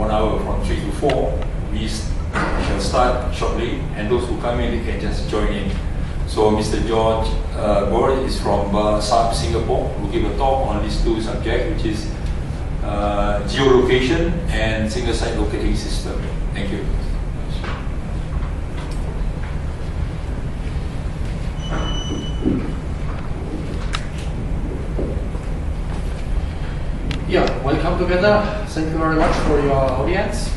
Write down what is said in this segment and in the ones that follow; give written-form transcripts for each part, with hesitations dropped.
1 hour from 3 to 4. We shall start shortly, and those who come in, they can just join in. So Mr. Jorg Breuer is from Saab, Singapore, who will give a talk on these two subjects, which is geolocation and single site locating system. Thank you. Yeah, welcome together. Thank you very much for your audience.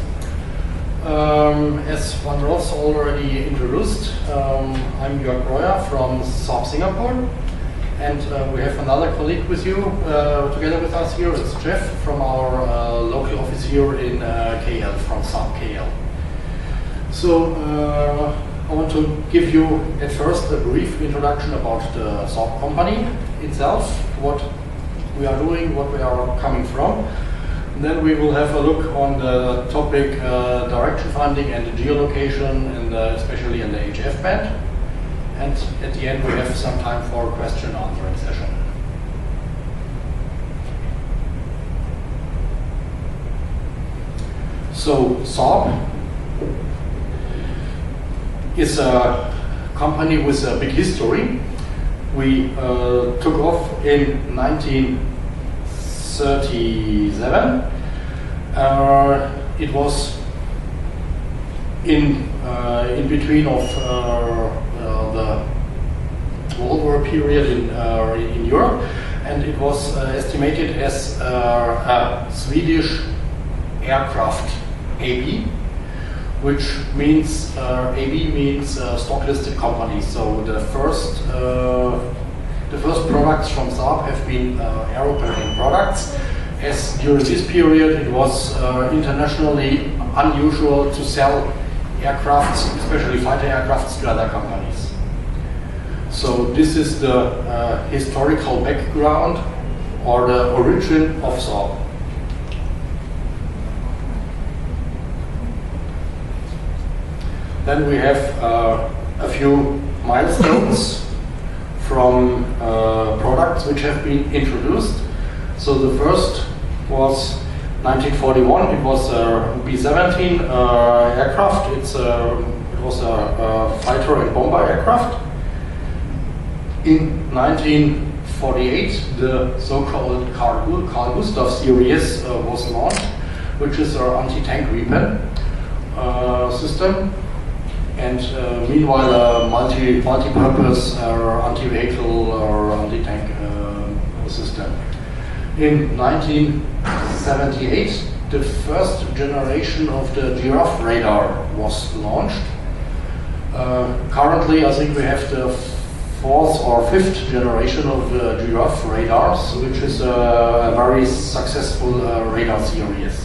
As Van Ross already introduced, I'm Jorg Breuer from Saab Singapore, and we have another colleague with you, together with us here. It's Jeff from our local office here in KL, from Saab KL. So I want to give you at first a brief introduction about the Saab company itself, what we are doing, what we are coming from. And then we will have a look on the topic direction finding and the geolocation, and especially in the HF band. And at the end we have some time for a question and answering session. So Saab is a company with a big history. We took off in 1937. It was in between of the World War period in Europe, and it was estimated as a Swedish aircraft AB, which means AB means stock listed company. So the first products from Saab have been aeroplane products, as during this period it was internationally unusual to sell aircrafts, especially fighter aircrafts, to other companies. So this is the historical background or the origin of Saab. Then we have a few milestones from products which have been introduced. So the first was 1941. It was a B-17 aircraft. It was a fighter and bomber aircraft. In 1948, the so-called Carl Gustav series was launched, which is our anti-tank weapon system. And meanwhile, a multi-purpose anti-vehicle or anti-tank system. In 1978, the first generation of the giraffe radar was launched. Currently, I think we have the fourth or fifth generation of the giraffe radars, which is a very successful radar series.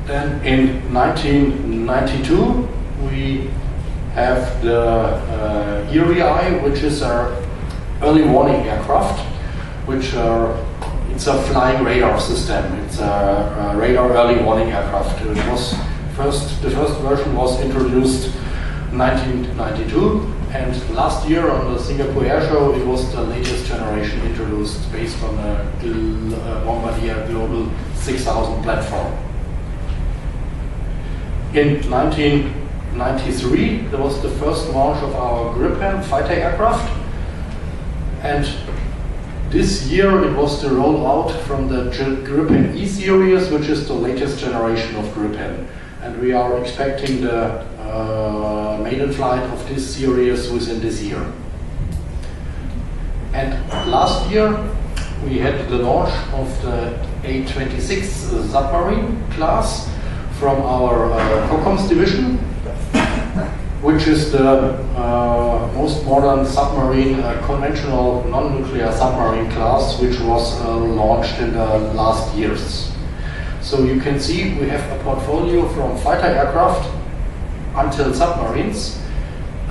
Then in 1992 we have the ERI, which is our early warning aircraft, which it's a flying radar system. It's a radar early warning aircraft. It was the first version was introduced in 1992, and last year on the Singapore Air Show it was the latest generation introduced based on the Bombardier Global 6000 platform. In 1993, there was the first launch of our Gripen fighter aircraft, and this year it was the rollout from the Gripen E series, which is the latest generation of Gripen, and we are expecting the maiden flight of this series within this year. And last year we had the launch of the A-26 submarine class from our Kockums division, which is the most modern submarine, conventional non-nuclear submarine class, which was launched in the last years. So you can see we have a portfolio from fighter aircraft until submarines,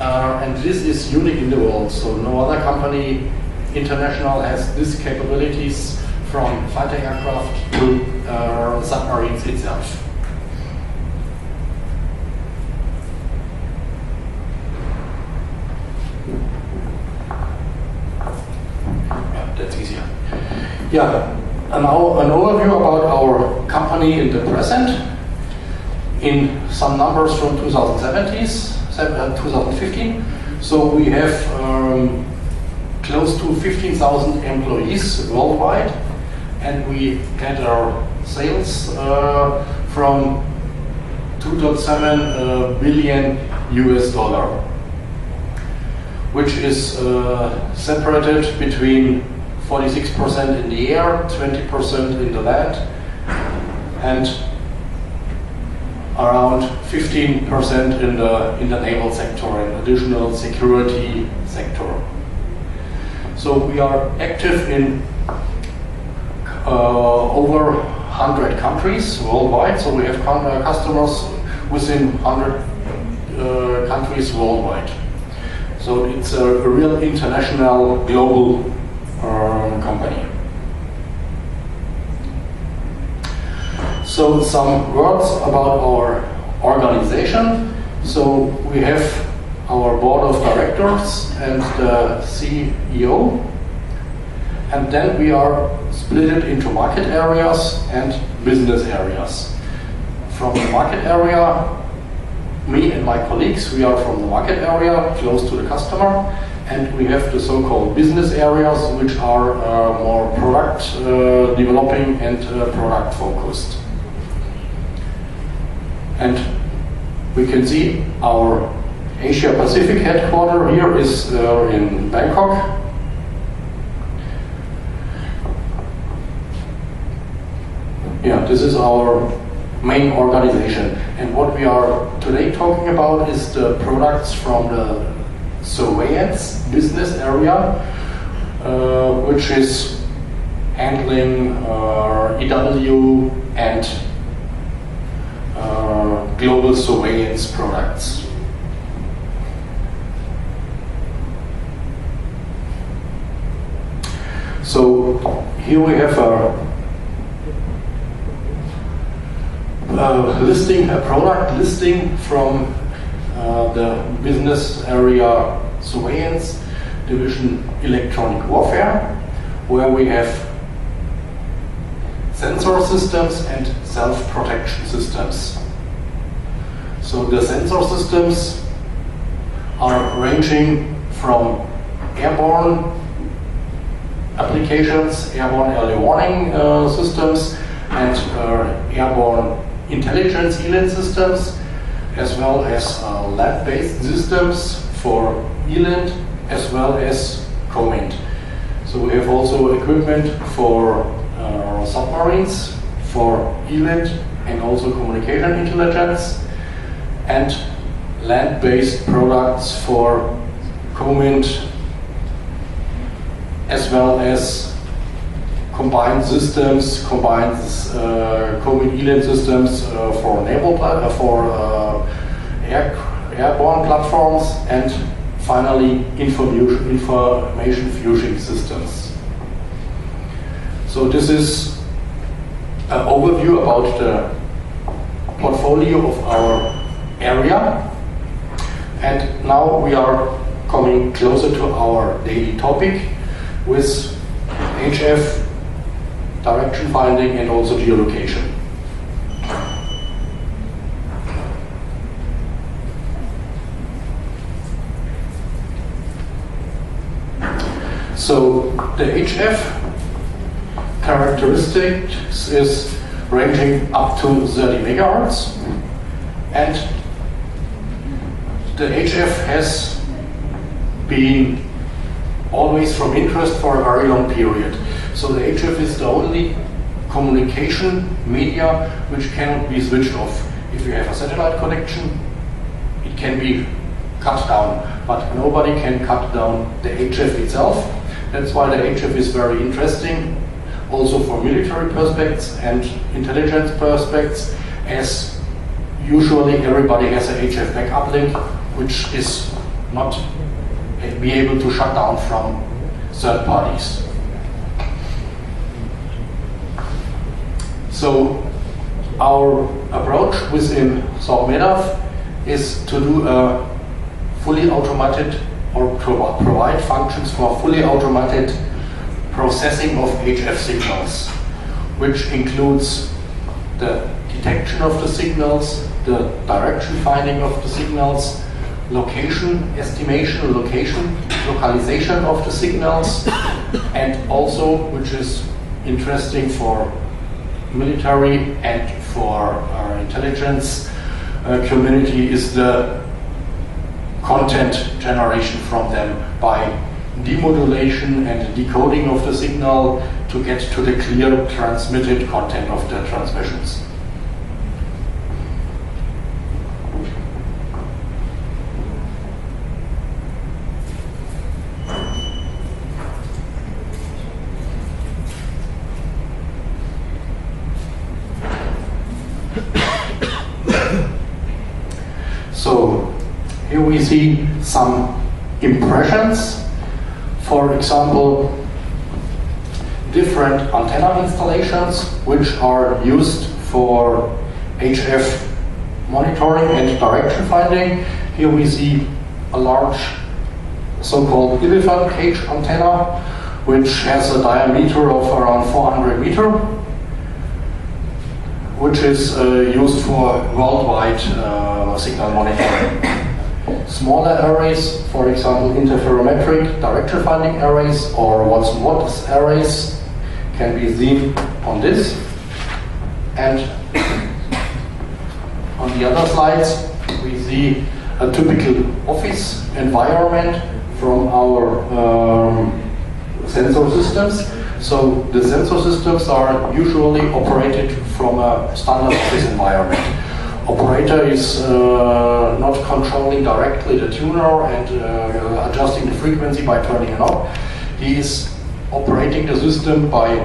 and this is unique in the world. So no other company international has these capabilities from fighter aircraft to submarines itself. Yeah, that's easier. Yeah, Now an overview about our company in the present. In some numbers from 2015. So we have close to 15,000 employees worldwide, and we get our sales from 2.7 billion US dollar, which is separated between 46% in the air, 20% in the land, and around 15% in the naval sector and additional security sector. So we are active in over 100 countries worldwide. So we have customers within 100 countries worldwide. So it's a real international, global company. So some words about our organization. So we have our board of directors and the CEO, and then we are split into market areas and business areas. From the market area, me and my colleagues, we are from the market area, close to the customer, and we have the so-called business areas, which are more product developing and product focused. And we can see our Asia Pacific headquarters here is in Bangkok. Yeah, this is our main organization. And what we are today talking about is the products from the surveillance business area, which is handling EW and global surveillance products. So here we have a product listing from the business area surveillance division electronic warfare, where we have sensor systems and self-protection systems. So the sensor systems are ranging from airborne applications, airborne early warning systems, and airborne intelligence ELINT systems, as well as land-based systems for ELINT, as well as COMINT. So we have also equipment for submarines, for ELINT, and also communication intelligence, and land-based products for COMINT, as well as combined systems, combined COMINT ELINT systems for naval, airborne platforms, and finally information fusion systems. So this is an overview about the portfolio of our area, and now we are coming closer to our daily topic with HF, direction finding, and also geolocation. So the HF characteristics is ranging up to 30 megahertz, and the HF has been always from interest for a very long period. So the HF is the only communication media which cannot be switched off. If you have a satellite connection, it can be cut down, but nobody can cut down the HF itself. That's why the HF is very interesting, also for military perspectives and intelligence perspectives, as usually everybody has a HF backup link, which is not be able to shut down from third parties. So our approach within Saab is to do a fully automated or provide functions for fully automated processing of HF signals. which includes the detection of the signals, the direction finding of the signals, location estimation, localization of the signals, and also, which is interesting for military and for our intelligence community, is the content generation from them by demodulation and decoding of the signal to get to the clear transmitted content of the transmissions. So here we see some impressions. For example, different antenna installations which are used for HF monitoring and direction finding. Here we see a large so-called elephant cage antenna which has a diameter of around 400 meters, which is used for worldwide signal monitoring. Smaller arrays, for example interferometric direction finding arrays or Watson-Watt arrays, can be seen on this. And on the other slides we see a typical office environment from our sensor systems. So the sensor systems are usually operated from a standard office environment. Operator is not controlling directly the tuner and adjusting the frequency by turning it on. He is operating the system by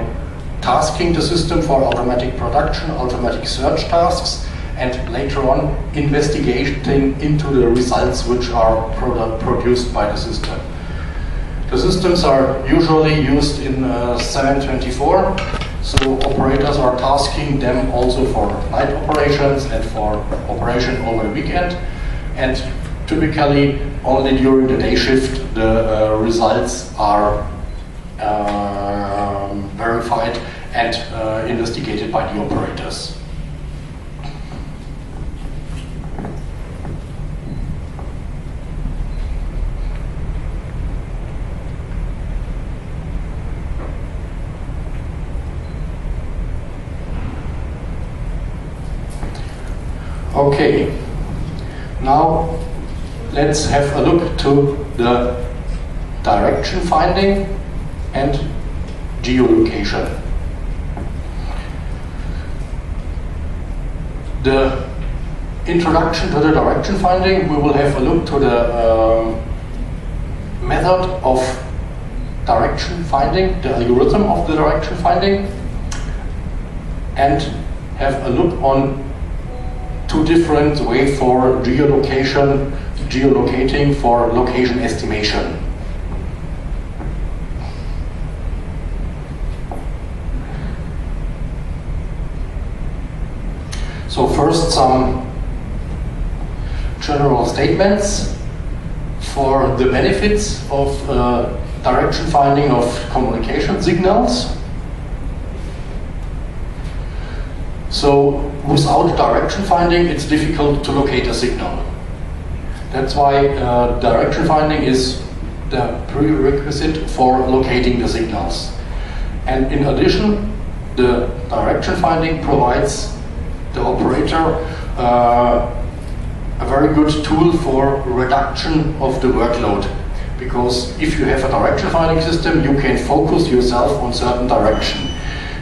tasking the system for automatic production, automatic search tasks, and later on investigating into the results which are produced by the system. The systems are usually used in 724, so operators are tasking them also for night operations and for operation over the weekend. And typically only during the day shift the results are verified and investigated by the operators. Okay, now let's have a look to the direction finding and geolocation. The introduction to the direction finding, we will have a look to the method of direction finding, the algorithm of the direction finding, and have a look on two different ways for geolocating for location estimation. So first, some general statements for the benefits of direction finding of communication signals. So without direction finding, it's difficult to locate a signal. That's why direction finding is the prerequisite for locating the signals. And in addition, the direction finding provides the operator a very good tool for reduction of the workload. Because if you have a direction finding system, you can focus yourself on certain direction.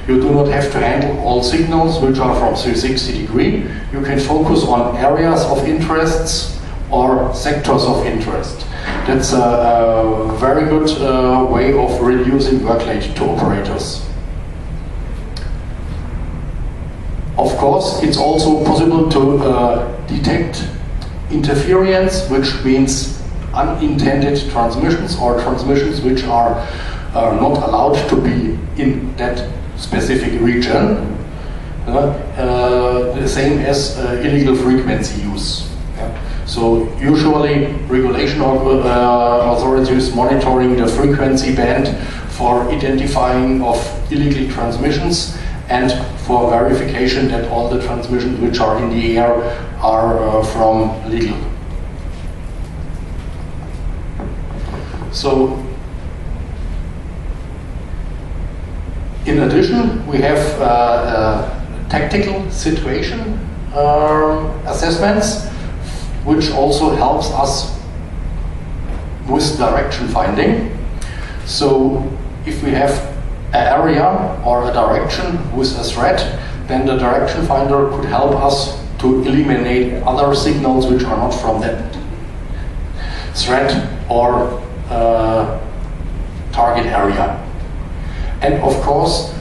You do not have to handle all signals which are from 360 degrees. You can focus on areas of interests or sectors of interest. That's a very good way of reducing workload to operators. Of course, it's also possible to detect interference, which means unintended transmissions or transmissions which are not allowed to be in that specific region, the same as illegal frequency use. Yeah. So usually regulation authorities monitoring the frequency band for identifying of illegal transmissions and for verification that all the transmissions which are in the air are from legal. So, in addition, we have tactical situation assessments, which also helps us with direction finding. So, if we have an area or a direction with a threat, then the direction finder could help us to eliminate other signals which are not from that threat or target area. And of course,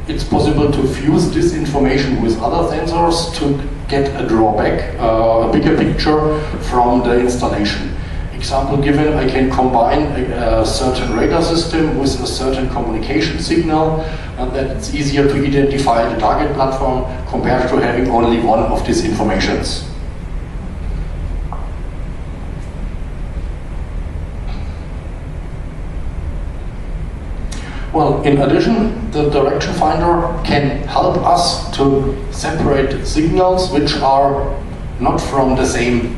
it's possible to fuse this information with other sensors to get a drawback, a bigger picture from the installation. Example given, I can combine a certain radar system with a certain communication signal, and that it's easier to identify the target platform compared to having only one of these informations. Well, in addition, the direction finder can help us to separate signals which are not from the same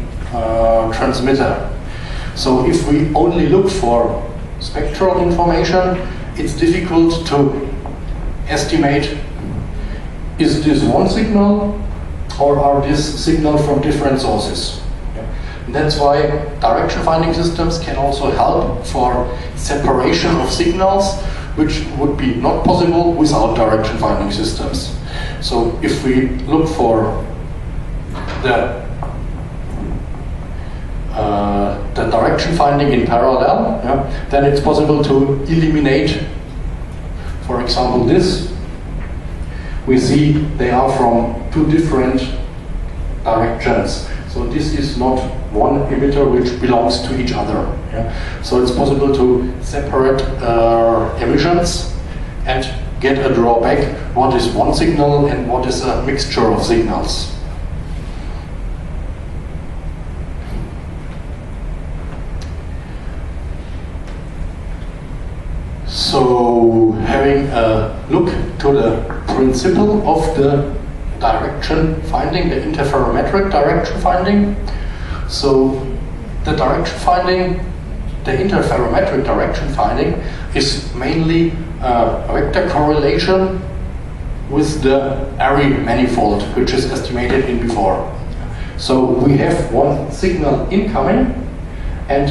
transmitter. So if we only look for spectral information, it's difficult to estimate, is this one signal or are these signals from different sources? And that's why direction finding systems can also help for separation of signals, which would be not possible without direction finding systems. So if we look for the direction finding in parallel, then it's possible to eliminate, for example, this. We see they are from two different directions. So this is not one emitter which belongs to each other. So it's possible to separate emissions and get a drawback, what is one signal and what is a mixture of signals. So, having a look to the principle of the direction finding, the interferometric direction finding. So, the direction finding, the interferometric direction finding is mainly a vector correlation with the array manifold, which is estimated in before. So, we have one signal incoming and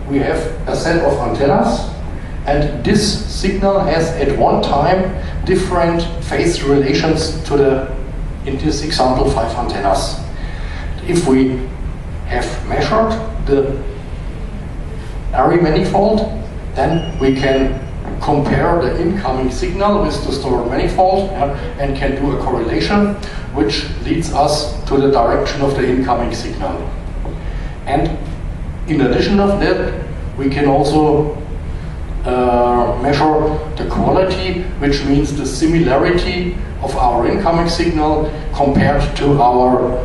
we have a set of antennas. And this signal has at one time different phase relations to the, in this example, 5 antennas. If we have measured the array manifold, then we can compare the incoming signal with the stored manifold and can do a correlation which leads us to the direction of the incoming signal. And in addition of that, we can also measure the quality, which means the similarity of our incoming signal compared to our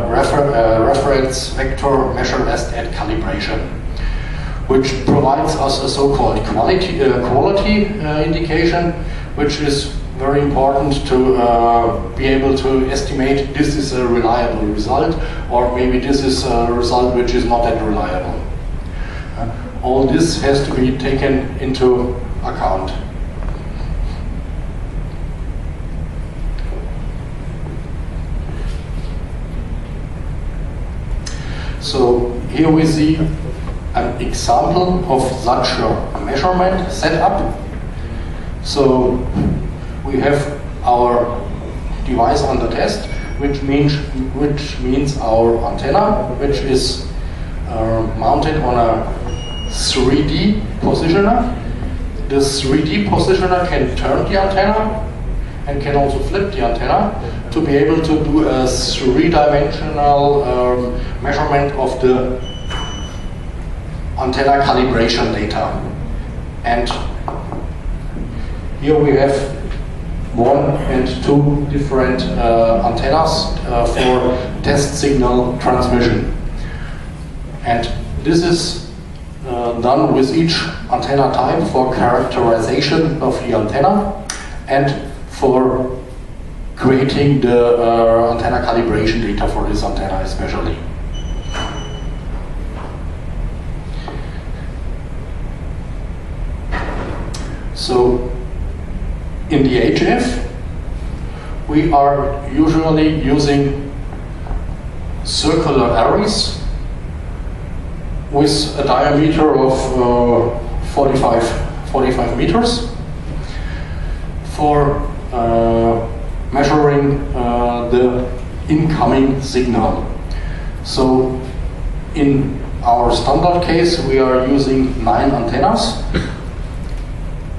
reference vector measured at calibration, which provides us a so-called quality indication, which is very important to be able to estimate this is a reliable result, or maybe this is a result which is not that reliable. All this has to be taken into account. So here we see an example of such a measurement setup. So we have our device under test, which means our antenna, which is mounted on a 3D positioner. This 3D positioner can turn the antenna and can also flip the antenna to be able to do a 3-dimensional measurement of the antenna calibration data. And here we have 1 and 2 different antennas for test signal transmission. And this is done with each antenna type for characterization of the antenna and for creating the antenna calibration data for this antenna especially. So in the HF, we are usually using circular arrays with a diameter of 45 meters for measuring the incoming signal. So in our standard case, we are using 9 antennas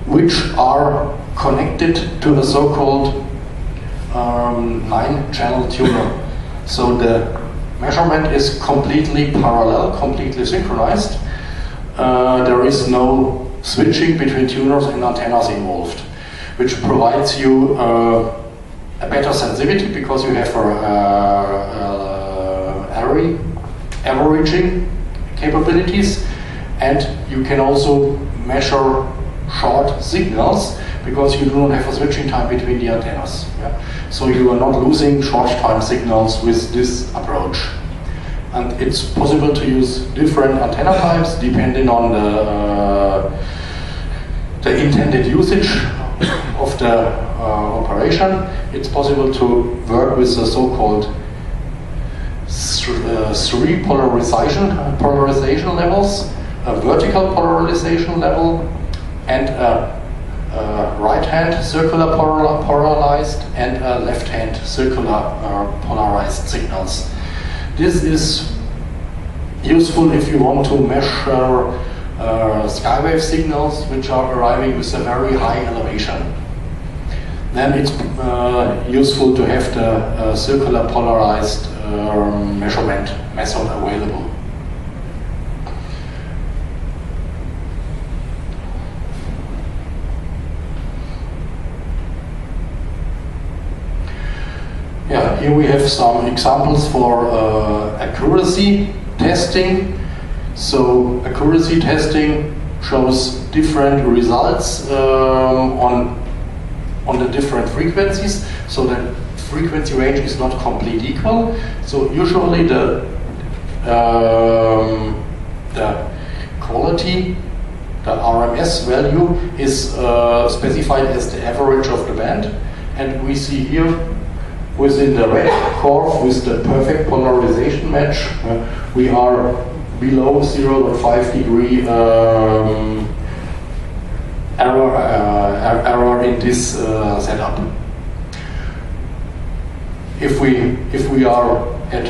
which are connected to a so-called 9-channel tuner. So the measurement is completely parallel, completely synchronized. There is no switching between tuners and antennas involved, which provides you a better sensitivity because you have array averaging capabilities, and you can also measure short signals because you do not have a switching time between the antennas. Yeah? So you are not losing short time signals with this approach. And it's possible to use different antenna types depending on the intended usage of the operation. It's possible to work with the so-called 3 polarization levels, a vertical polarization level, and a right-hand circular polarized and a left-hand circular polarized signals. This is useful if you want to measure skywave signals which are arriving with a very high elevation. Then it's useful to have the circular polarized measurement method available. Yeah, here we have some examples for accuracy testing. So accuracy testing shows different results on the different frequencies. So the frequency range is not completely equal. So usually the quality, the RMS value is specified as the average of the band, and we see here within the red curve with the perfect polarization match, we are below 0.5 degree error in this setup. If we are at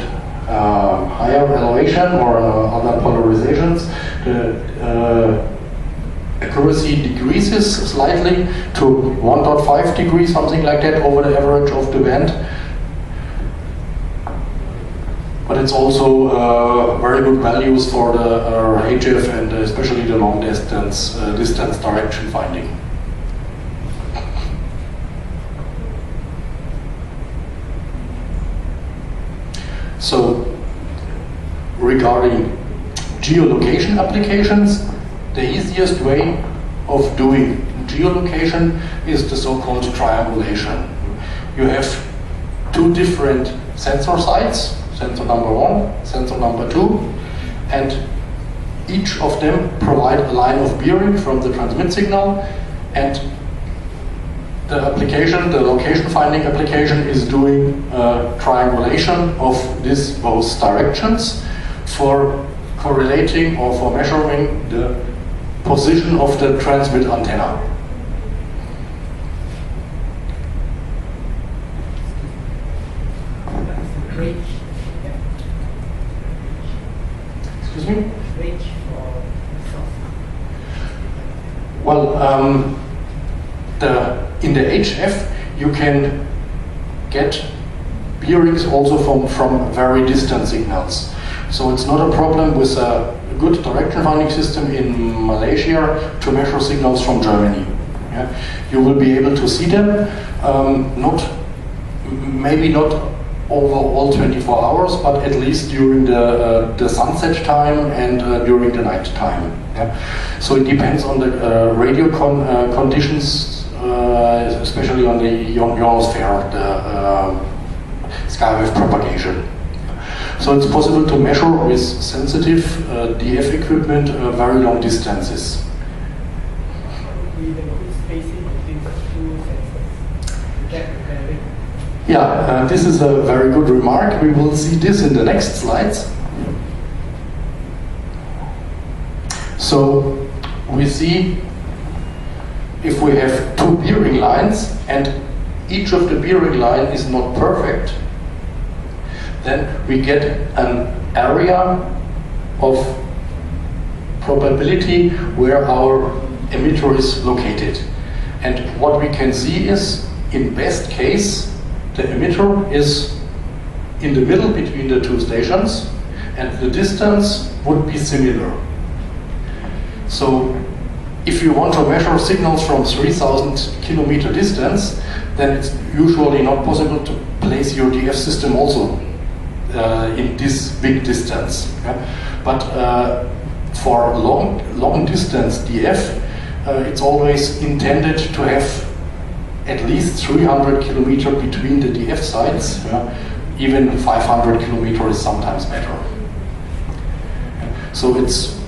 higher elevation or other polarizations, the accuracy decreases slightly to 1.5 degrees, something like that, over the average of the band. But it's also very good values for the HF and especially the long distance direction finding. So regarding geolocation applications, the easiest way of doing geolocation is the so-called triangulation. You have 2 different sensor sites, sensor number 1, sensor number 2, and each of them provide a line of bearing from the transmit signal, and the application, the location finding application, is doing triangulation of these both directions for correlating or for measuring the position of the transmit antenna. Excuse me? Well, in the HF you can get bearings also from very distant signals. So it's not a problem with a good direction finding system in Malaysia to measure signals from Germany. Yeah? You will be able to see them, maybe not over all 24 hours, but at least during the sunset time and during the night time. Yeah? So it depends on the radio conditions especially on the ionosphere, the skywave propagation. So it's possible to measure with sensitive DF equipment very long distances. Yeah, this is a very good remark. We will see this in the next slides. So we see if we have two bearing lines and each of the bearing line is not perfect, then we get an area of probability where our emitter is located. And what we can see is, in best case, the emitter is in the middle between the two stations and the distance would be similar. So if you want to measure signals from 3,000 kilometer distance, then it's usually not possible to place your DF system also in this big distance. Yeah? But for long distance DF, it's always intended to have at least 300 kilometers between the DF sites. Even 500 kilometers is sometimes better. So it's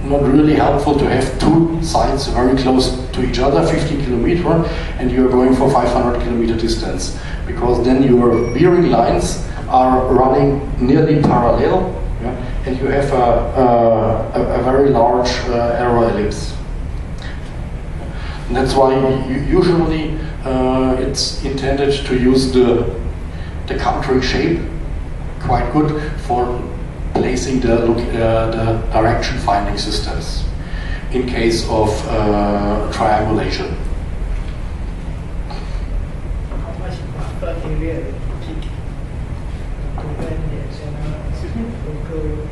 not really helpful to have two sites very close to each other, 50 kilometers, and you're going for 500 kilometer distance, because then your bearing lines are running nearly parallel, and you have a very large error ellipse. And that's why usually it's intended to use the country shape quite good for placing the direction finding systems in case of triangulation. How much buffer area to prevent the local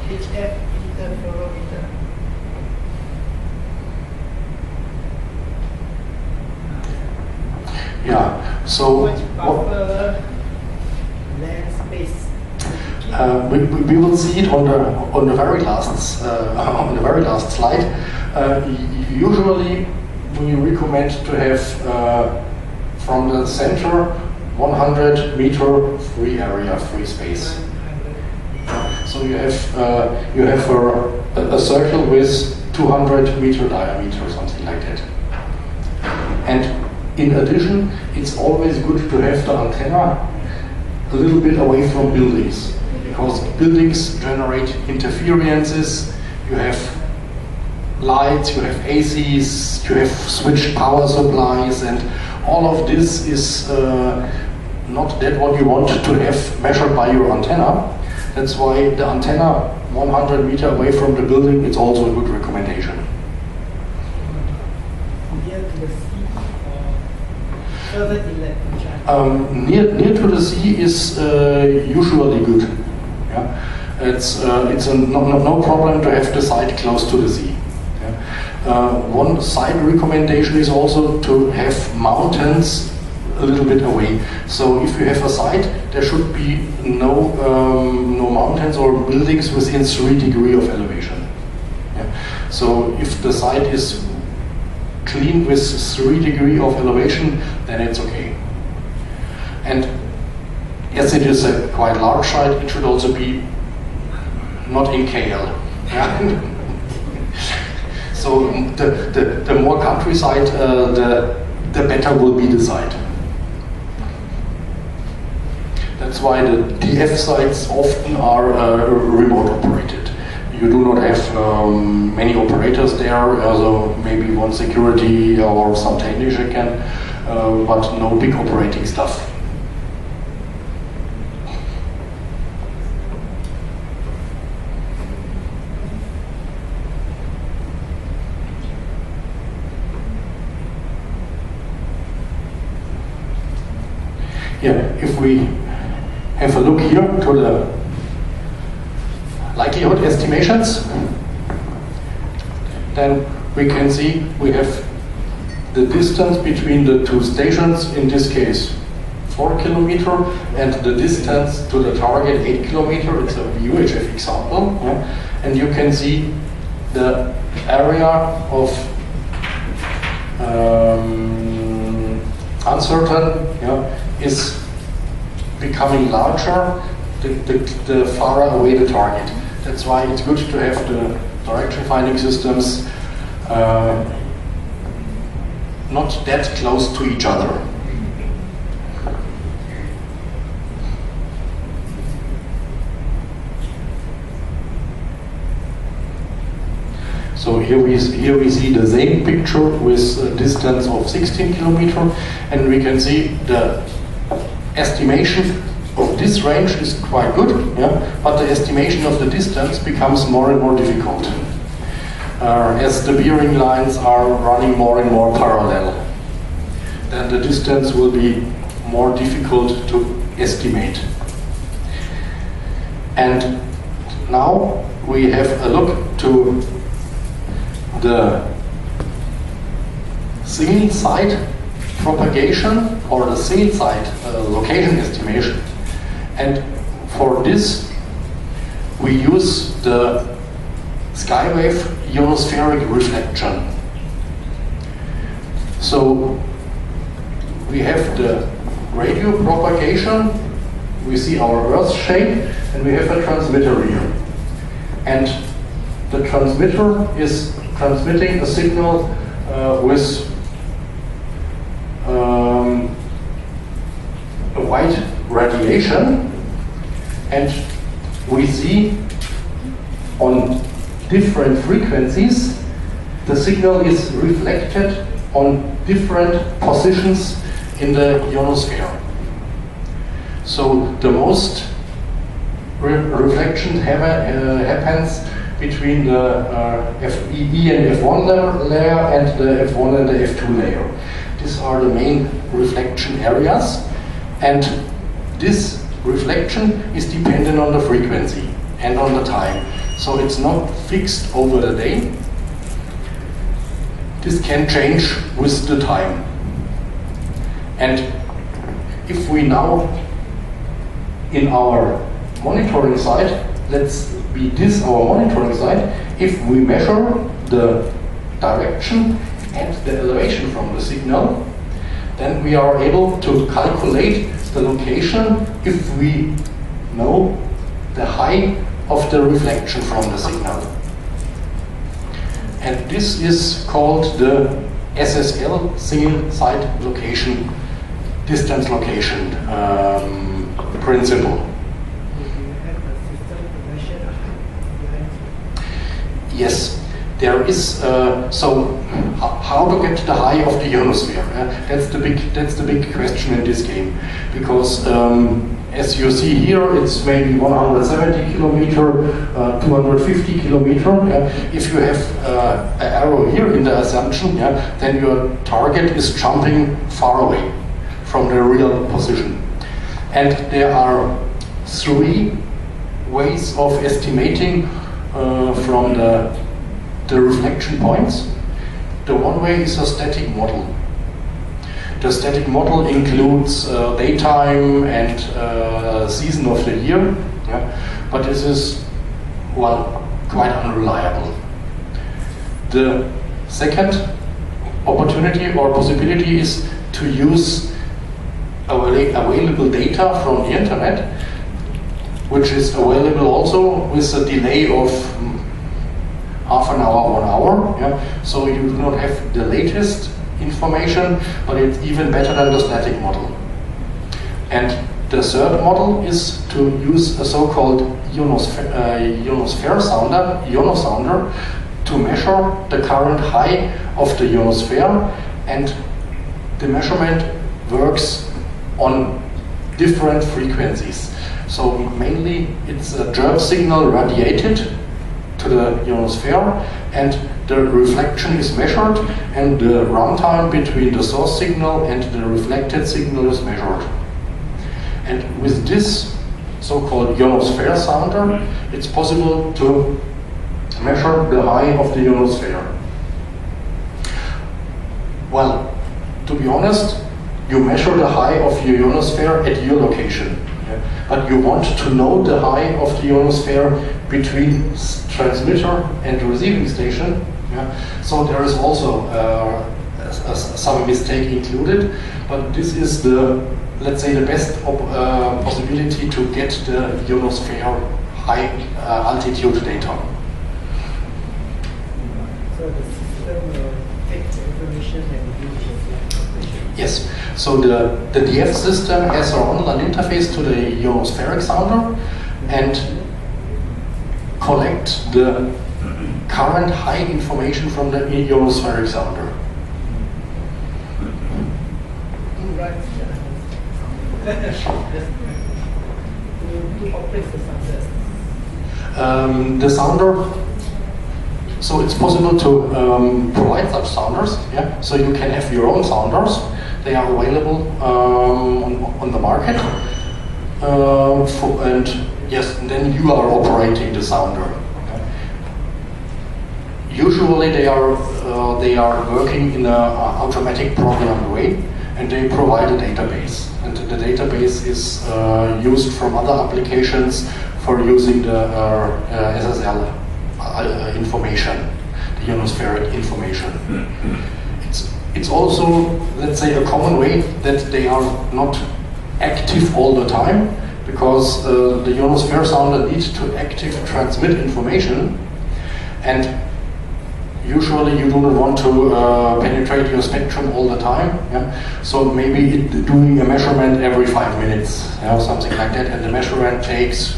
HF interferometer. Yeah. So much buffer land space. We will see it on the very last slide. Usually, we recommend to have from the center 100 meter free area, free space. So you have a circle with 200 meter diameter, something like that. And in addition, it's always good to have the antenna a little bit away from buildings, because buildings generate interferences. You have lights, you have ACs, you have switched power supplies, and all of this is not that what you want to have measured by your antenna. That's why the antenna 100 meter away from the building is also a good recommendation. Near to the sea or further inlet? Near to the sea is usually good. Yeah? It's no problem to have the site close to the sea. Yeah? One side recommendation is also to have mountains a little bit away. So if you have a site, there should be no mountains or buildings within 3 degrees of elevation. Yeah? So if the site is clean with 3 degrees of elevation, then it's okay. And as it is a quite large site, it should also be not in KL. Yeah? So the more countryside, the better will be the site. That's why the DF sites often are remote operated. You do not have many operators there, so maybe one security or some technician, but no big operating stuff. Yeah, if we have a look here to the likelihood estimations, then we can see we have the distance between the two stations, in this case 4 kilometers, and the distance to the target 8 kilometers. It's a UHF example. Yeah? and you can see the area of uncertain, is becoming larger the farther away the target. That's why it's good to have the direction finding systems not that close to each other. So here we see the same picture with a distance of 16 kilometers, and we can see the estimation of this range is quite good, but the estimation of the distance becomes more and more difficult as the bearing lines are running more and more parallel. Then the distance will be more difficult to estimate. And now we have a look to the single site propagation or the single site location estimation. And for this we use the skywave ionospheric reflection. So we have the radio propagation, we see our Earth shape, and we have a transmitter here. And the transmitter is transmitting a signal with a white radiation, and we see on different frequencies the signal is reflected on different positions in the ionosphere. So the most reflection happens between the E and F1 layer and the F1 and the F2 layer. These are the main reflection areas, and this reflection is dependent on the frequency and on the time. So it's not fixed over the day. This can change with the time. And if we now, in our monitoring site, let's be this our monitoring site, if we measure the direction and the elevation from the signal, then we are able to calculate the location if we know the height of the reflection from the signal. And this is called the SSL, single site location, distance location principle. Yes, there is. So, how to get the height of the ionosphere? That's the big question in this game, because as you see here, it's maybe 170 kilometer, 250 kilometer. If you have an arrow here in the assumption, then your target is jumping far away from the real position. And there are three ways of estimating from the reflection points. The one way is a static model. The static model includes daytime and season of the year, but this is, well, quite unreliable. The second opportunity or possibility is to use available data from the internet, which is available also with a delay of half an hour, 1 hour. So you do not have the latest information, but it's even better than the static model. And the third model is to use a so-called ionosphere sounder, to measure the current height of the ionosphere, and the measurement works on different frequencies. So mainly it's a jerk signal radiated to the ionosphere, and the reflection is measured, and the runtime between the source signal and the reflected signal is measured. And with this so-called ionosphere sounder, it's possible to measure the height of the ionosphere. Well, to be honest, you measure the height of your ionosphere at your location. But you want to know the height of the ionosphere between transmitter and receiving station. Yeah. So there is also some mistake included, but this is the, let's say, the best possibility to get the ionosphere high altitude data. So the system takes information and uses it. Yes, so the DF system has an online interface to the ionospheric sounder and collect the current high information from the ionospheric sounder. Right. To operate the sounder. The sounder, so it's possible to provide such sounders. Yeah, so you can have your own sounders. They are available on the market, and yes, and then you are operating the sounder. Usually they are working in an automatic programmed way, and they provide a database. And the database is used from other applications for using the SSL information, the ionospheric information. It's also, let's say, a common way that they are not active all the time, because the ionosphere sounder needs to active transmit information, and usually you do not want to penetrate your spectrum all the time. Yeah? So maybe doing a measurement every 5 minutes, something like that, and the measurement takes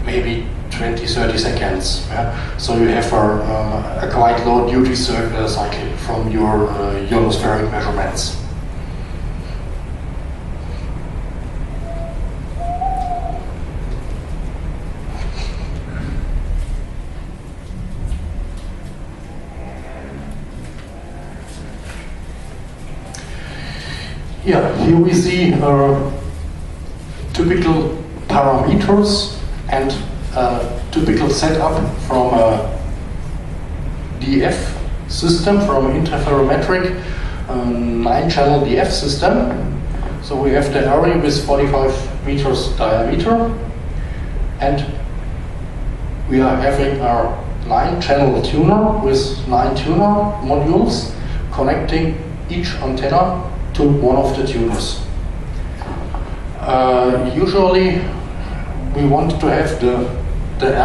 maybe 20-30 seconds. Yeah? So you have a quite low duty cycle from your ionospheric measurements. Yeah, here we see typical parameters and typical setup from a DF system, from an interferometric 9-channel DF system. So we have the array with 45 meters diameter, and we are having our 9-channel tuner with 9 tuner modules connecting each antenna to one of the tuners. Usually we want to have the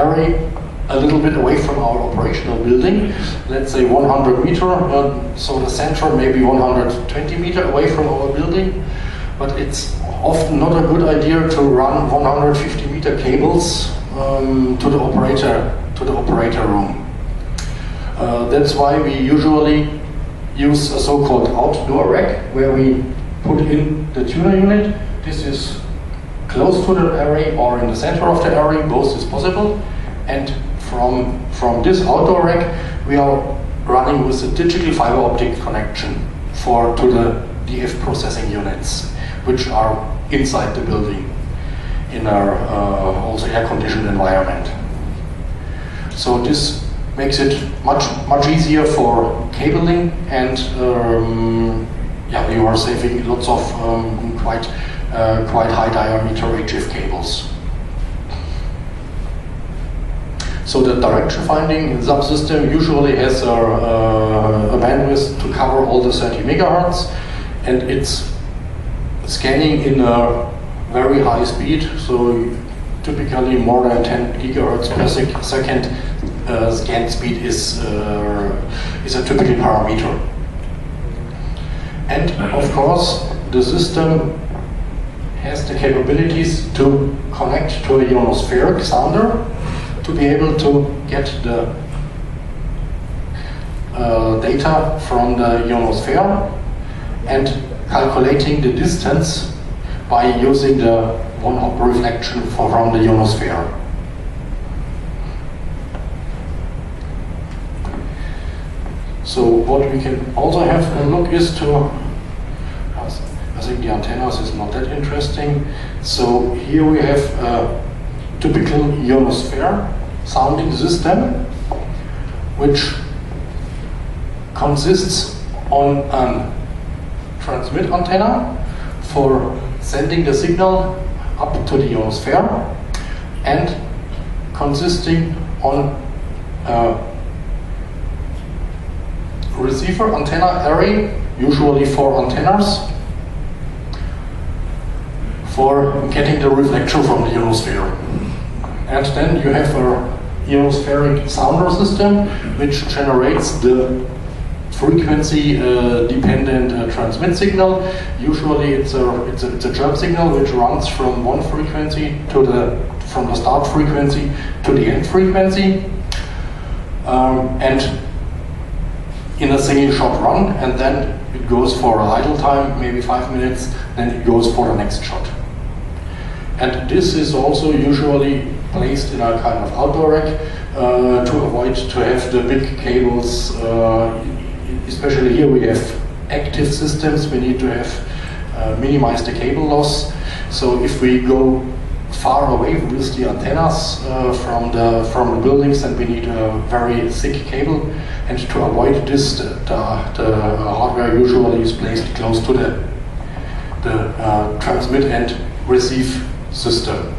array a little bit away from our operational building, let's say 100 meter, so the center maybe 120 meter away from our building, but it's often not a good idea to run 150 meter cables to the operator room. That's why we usually use a so-called outdoor rack, where we put in the tuner unit. This is close to the array or in the center of the array, both is possible. And from this outdoor rack, we are running with a digital fiber optic connection to the DF processing units, which are inside the building in our also air-conditioned environment. So this makes it much easier for cabling, and yeah, you are saving lots of quite high diameter HF cables. So the direction finding subsystem usually has a bandwidth to cover all the 30 megahertz, and it's scanning in a very high speed, so typically more than 10 gigahertz per second scan speed is a typical parameter. And of course, the system has the capabilities to connect to a ionospheric sounder to be able to get the data from the ionosphere and calculating the distance by using the one-hop reflection from the ionosphere. So what we can also have a look is to, I think the antennas is not that interesting. So here we have a typical ionosphere sounding system, which consists on a transmit antenna for sending the signal up to the ionosphere, and consisting on a receiver antenna array, usually 4 antennas, for getting the reflection from the ionosphere. And then you have a ionospheric sounder system which generates the frequency dependent transmit signal. Usually it's a chirp signal which runs from one frequency to from the start frequency to the end frequency, and in a single shot run, and then it goes for a idle time, maybe 5 minutes, then it goes for the next shot. And this is also usually placed in a kind of outdoor rack to avoid to have the big cables. Especially here we have active systems, we need to have minimize the cable loss. So if we go far away with the antennas from the buildings, then we need a very thick cable. And to avoid this, the hardware usually is placed close to the transmit and receive system.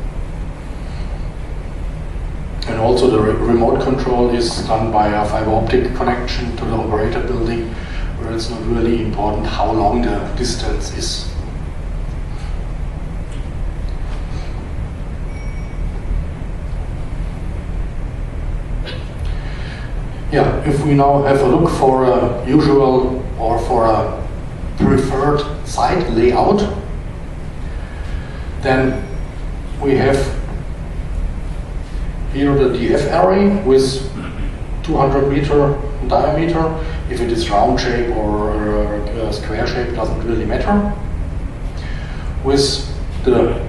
And also the remote control is done by a fiber optic connection to the operator building, where it's not really important how long the distance is. Yeah, if we now have a look for a usual or for a preferred site layout, then we have here the DF array with 200 meter diameter. If it is round shape or square shape, doesn't really matter. With the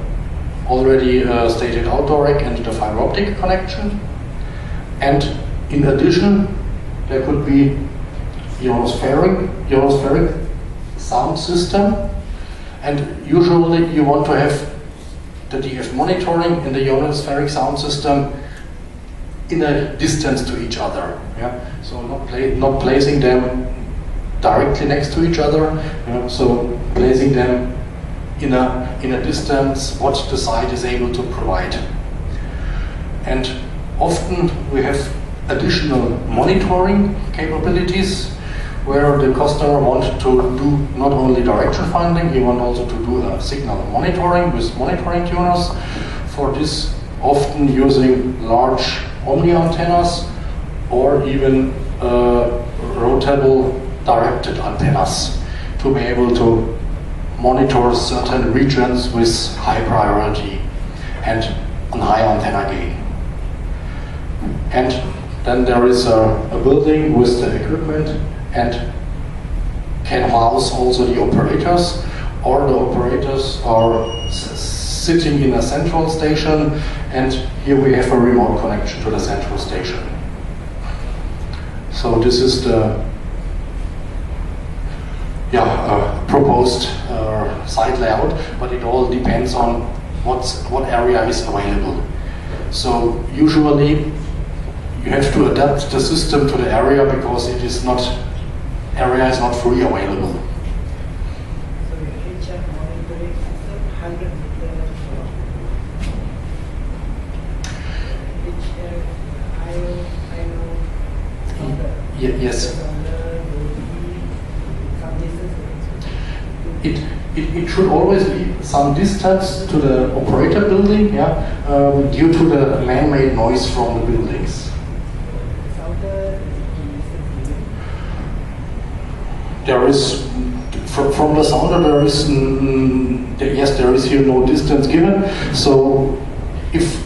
already stated outdoor rack and the fiber optic connection. And in addition, there could be ionospheric sound system. And usually you want to have the DF monitoring in the ionospheric sound system in a distance to each other. Yeah? So not placing them directly next to each other. Yeah? So placing them in a distance what the site is able to provide. And often we have additional monitoring capabilities where the customer wants to do not only direction finding, he wants also to do a signal monitoring with monitoring tuners. For this, often using large omni antennas or even rotable directed antennas to be able to monitor certain regions with high priority and a high antenna gain. And then there is a building with the equipment and can house also the operators, or the operators are sitting in a central station, and here we have a remote connection to the central station. So this is the proposed site layout, but it all depends on what area is available. So usually you have to adapt the system to the area because area is not free available. So the HF monitoring system, 100 meters Yes. It should always be some distance to the operator building, due to the man-made noise from the buildings. There is, from the sounder, there is, yes, there is here no distance given. So if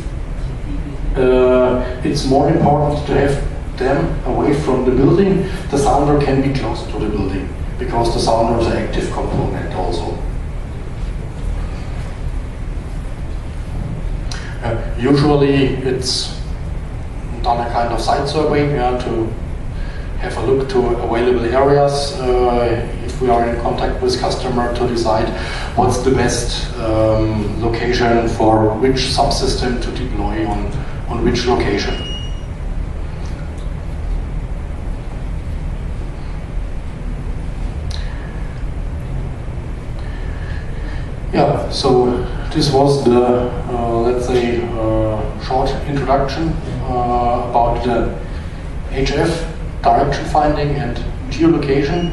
it's more important to have them away from the building, the sounder can be close to the building, because the sounder is an active component also. Usually it's done a kind of site survey to have a look to available areas, if we are in contact with customer, to decide what's the best location for which subsystem to deploy on which location. Yeah, so this was the, let's say, short introduction about the HF, direction finding and geolocation,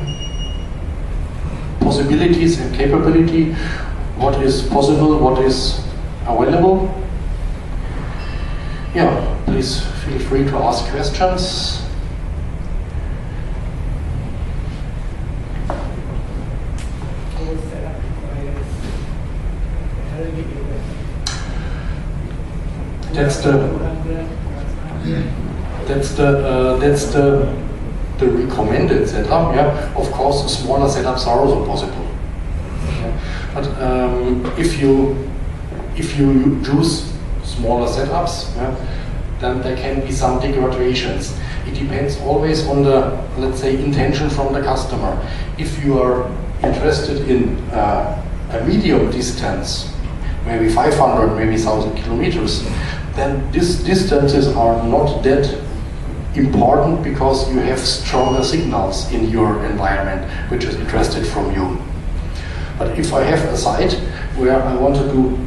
possibilities and capability, what is possible, what is available. Yeah, please feel free to ask questions. That's the recommended setup. Yeah, of course, smaller setups are also possible. Yeah. But if you choose smaller setups, yeah, then there can be some degradations. It depends always on the, let's say, intention from the customer. If you are interested in a medium distance, maybe 500, maybe 1,000 kilometers, then these distances are not that important because you have stronger signals in your environment which is interested from you. But if I have a site where I want to do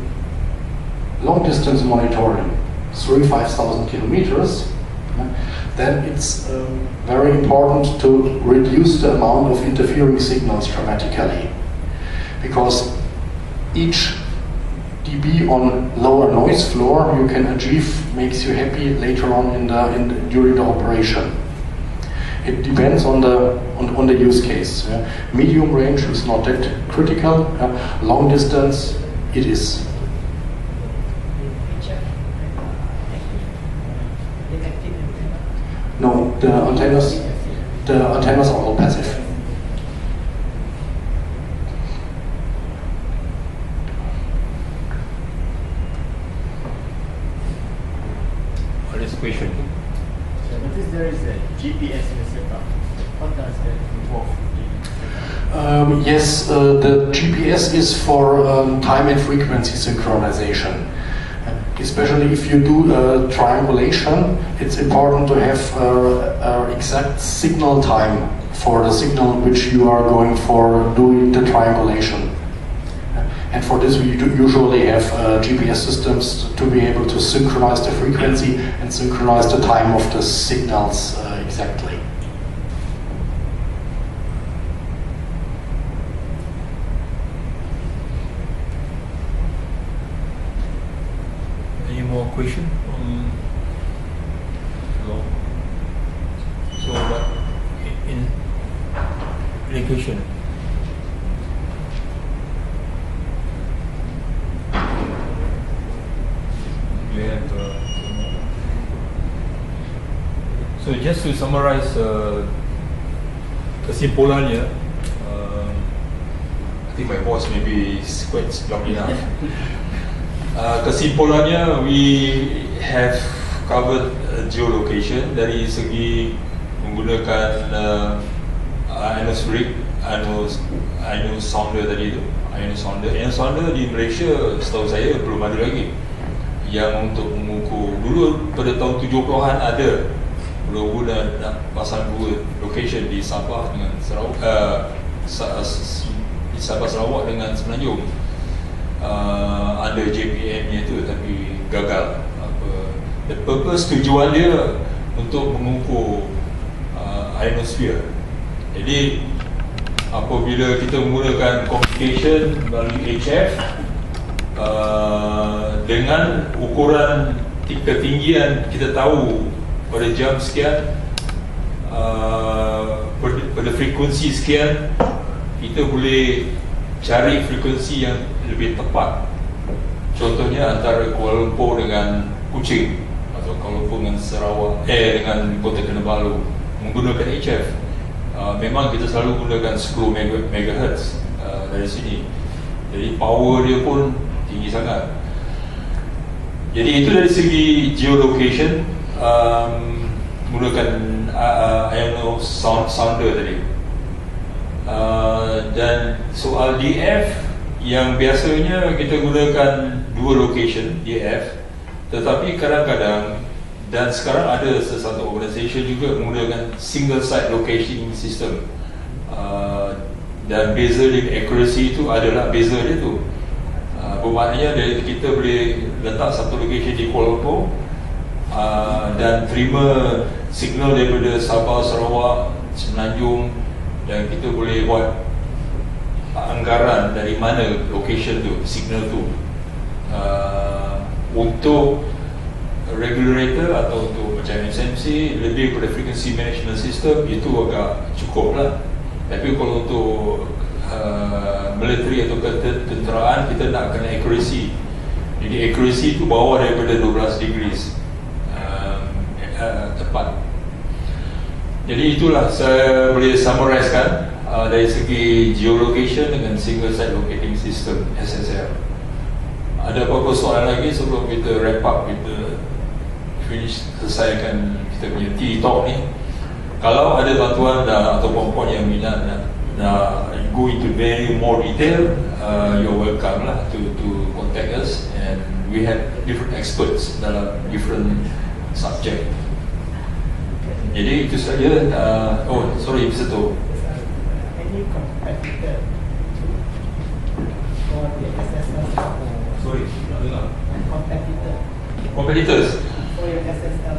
long distance monitoring, 3,000–5,000 kilometers, then it's very important to reduce the amount of interfering signals dramatically, because each dB on lower noise floor you can achieve makes you happy later on during the operation. It depends on the use case. Yeah. Medium range is not that critical. Long distance, it is. No, the antennas are all passive. Question. So notice there is a GPS in the setup. What does that involve? Yes, the GPS is for time and frequency synchronization. Especially if you do triangulation, it's important to have exact signal time for the signal which you are going for doing the triangulation. And for this we usually have GPS systems to be able to synchronize the frequency and synchronize the time of the signals exactly. Any more question? No. So what in location? So just to summarize kesimpulannya, I think my boss maybe is quite long enough. Kesimpulannya, we have covered geolocation dari segi menggunakan ionospheric, ionosounder tadi itu, ionosounder di Malaysia setahu saya belum ada lagi yang untuk mengukur. Dulu pada tahun 70-an ada, mula-mula nak pasang dua location di Sabah dengan Sarawak, di Sabah Sarawak dengan Semenanjung, ada JPM-nya tu, tapi gagal. The purpose, tujuan dia untuk mengukur ionosphere. Jadi apabila kita menggunakan communication melalui HF dengan ukuran ketinggian kita tahu pada jam sekian, pada frekuensi sekian, kita boleh cari frekuensi yang lebih tepat. Contohnya antara Kuala Lumpur dengan Kuching atau Kuala Lumpur dengan Sarawak, dengan Kota Kinabalu menggunakan HF. Memang kita selalu gunakan 10 MHz dari sini. Jadi power dia pun tinggi sangat. Jadi itu dari segi geolocation, menggunakan ionosounder tadi. Dan soal DF, yang biasanya kita gunakan dua location DF, tetapi kadang-kadang, dan sekarang ada sesuatu organisasi juga menggunakan single site location system, dan beza di accuracy itu adalah beza dia tu. bermaknanya dari kita boleh letak satu location di Kuala Lumpur dan terima signal daripada Sabah, Sarawak, Semenanjung, dan kita boleh buat anggaran dari mana location tu, signal tu, untuk regulator atau untuk macam SMC lebih pada frequency management system, itu agak cukup lah. Tapi kalau untuk military atau ketenteraan, kita nak kena accuracy. Jadi accuracy tu bawah daripada 12 degrees tepat. Jadi itulah saya boleh summarisekan dari segi geolocation dengan single site locating system, SSL. Ada apa-apa soalan lagi sebelum kita wrap up, kita selesaikan kita punya T-Talk ni? Kalau ada bantuan atau puan-puan yang minat nak go into very more detail, you're welcome lah to contact us, and we have different experts dalam different subject. Jadi itu saja. Oh sorry, Mr. To. Any competitor for the SSL? Sorry, tak dengar. Competitors Competitors. for your SSL?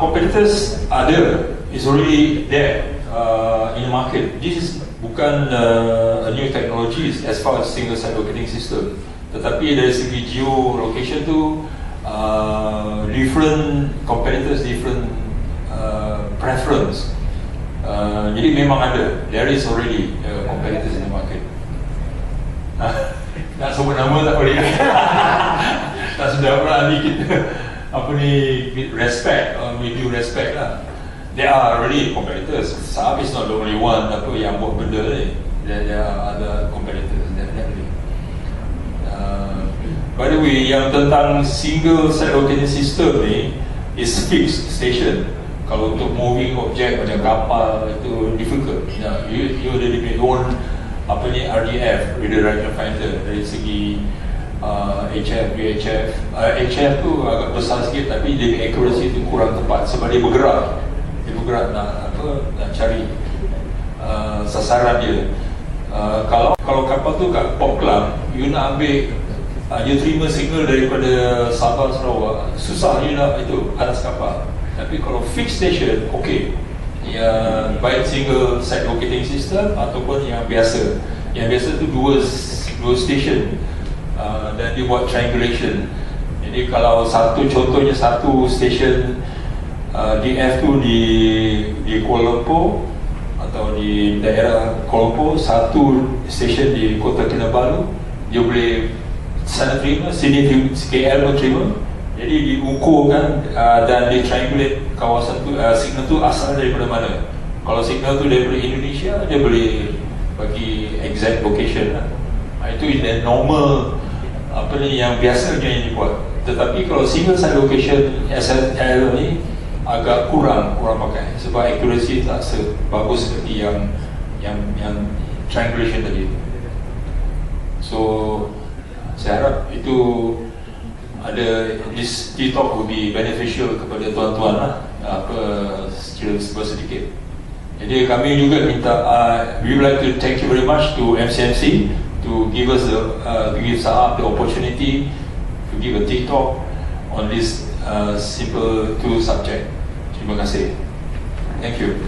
Competitors ada, is already there in the market. This is bukan a new technology as far as single site locating system, tetapi dari segi geolocation tu different competitors, different preference. Jadi memang ada, there is already competitors in the market. Nak sebut nama tak boleh. Tak sedap lah ni kita apa ni, respect, we do respect lah. There are already competitors. Saab is not the only one apa yang buat benda ni. There are other competitors definitely. By the way, yang tentang single site locating system ni is fixed station. Kalau untuk moving object macam kapal itu difficult. You ada lebih own apa ni, RDF, Radar Direction Finder, dari segi HF, VHF. HF tu agak besar sikit tapi dia accuracy tu kurang tepat sebab dia bergerak nak cari sasaran dia. Kalau kapal tu kat port club, you nak ambil you terima signal daripada Sabah, Sarawak, susah you nak itu atas kapal. Tapi kalau fixed station, okey. Yang baik single site locating system ataupun yang biasa. Yang biasa tu dua station, dan dia buat triangulation. Jadi kalau contohnya satu station DF tu di Kuala Lumpur atau di daerah Kuala Lumpur, satu station di Kota Kinabalu, dia boleh sana terima, sini KL pun terima. Jadi diukurkan dan di triangulate kawasan tu, signal tu asal daripada mana. Kalau signal tu daripada Indonesia, dia boleh bagi exact location lah. Itu in the normal apa ni, yang biasanya yang dibuat. Tetapi kalau single site location SSL ni agak kurang pakai sebab accuracy tak sebagus seperti yang triangulation tadi. So saya harap itu ada, this T-Talk will be beneficial kepada tuan-tuan lah, secara sedikit. Jadi kami juga minta, we would like to thank you very much to MCMC to give us to give Saab the opportunity to give a T-Talk on this simple two subject. Terima kasih. Thank you.